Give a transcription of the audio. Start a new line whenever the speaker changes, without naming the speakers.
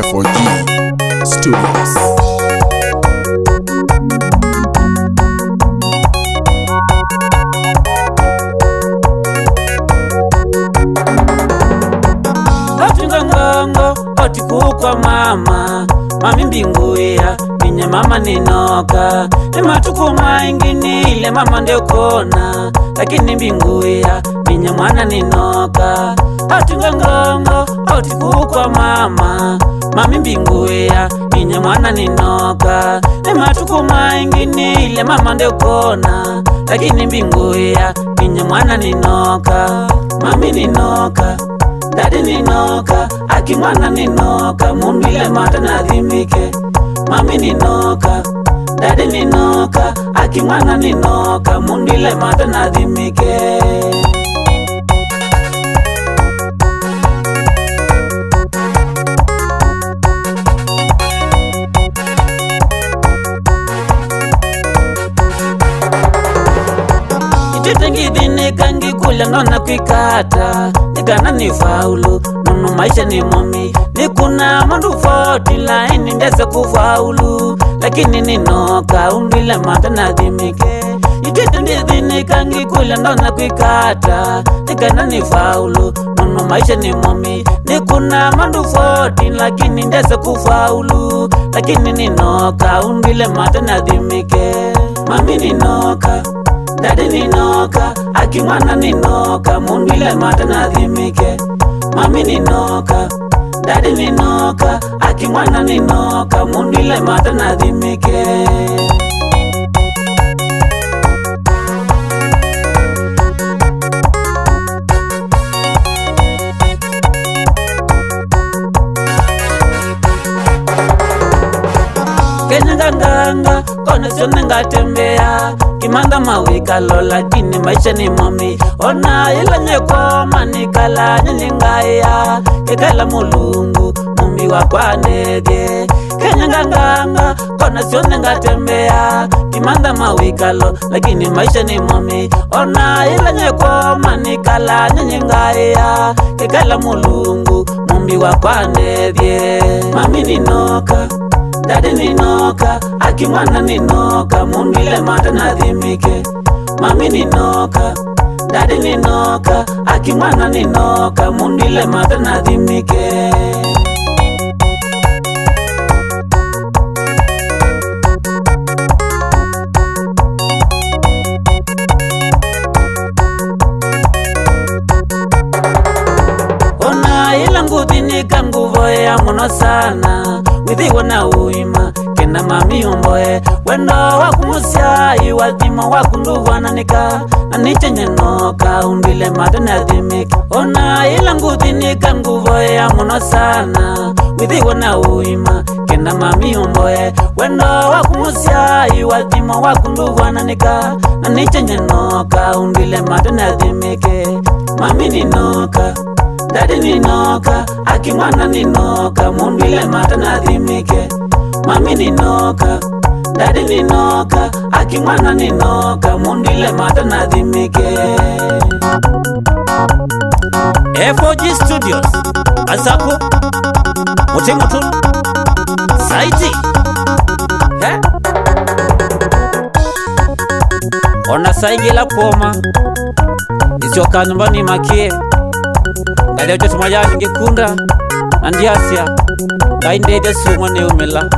FOG Studios.
Ngongo otikukwa mama mami mbinguya minye mama ninoka matuku maingi nile mama ndio kona lakini mbinguya minye mwana ninoka ngongo otikukwa mama mami mbinguya minye mwana ninoka matuku maingi nile mama ndio kona lakini mbinguya minye mwana ninoka mami ninoka Dadi ninoka, aki mwana ninoka, mundile mata nadhimike. Mami ninoka, dadi ninoka, aki mwana ninoka, mundile mata nadhimike. Ngithi kula nona kwikata nikana nifaulu nunu maisha ni momi nikuna mandu 40 laini ndese kufaulu lakini ninoka undile mata nadhimike ngithi kula nona kwikata nikana nifaulu nunu maisha ni momi nikuna mandu 40 lakini ndese kufaulu lakini ninoka undile mata nadhimike mami ninoka Dadi ninoka, aki mwana ninoka, mundile mata nadhimike. Mami ninoka, dadi ninoka, aki mwana ninoka, mundile mata nadhimike. Kenyanganga, kone sione ngatembea Kimanda mawika lola kini maisha ni momi Ona ila nyeko manikala nyingaya Kekala mulungu mumi wakwanege Kenyanganga, kone sione ngatembea Kimanda mawika lola kini maisha ni momi Ona ila nyeko manikala nyingaya Kekala mulungu mumi wakwanege Mami ninoka Dadi ninoka, aki mwana ninoka, mundile mata nadhimike. Mami ninoka, dadi ninoka, aki mwana ninoka, mundile mata nadhimike. Ona ila nguthi nika nguvoe ya muno sana Withi wana uima, kena mami umboe Wendo wakumusya, iwathimo wakunduwana nika Aniche nyenoka, undile mata nadhimike Ona ila nguthi nika nguvoe ya muno sana Withi wana uima, kena mami umboe Wendo wakumusya, iwathimo wakunduwana nika Aniche nyenoka, undile mata nadhimike Mami ninoka Dadi ninoka, aki mwana ninoka, mundile mata nadhimike. Mami ninoka, dadi ninoka, aki mwana ninoka, mundile mata nadhimike. FOG Studios, Asako, Mutemutu, Saiti. Ona saigila poma, isioka nyumbani makie. Gade ucho tumajali ngekunda Nandiasia Gainde ide sumo ne umela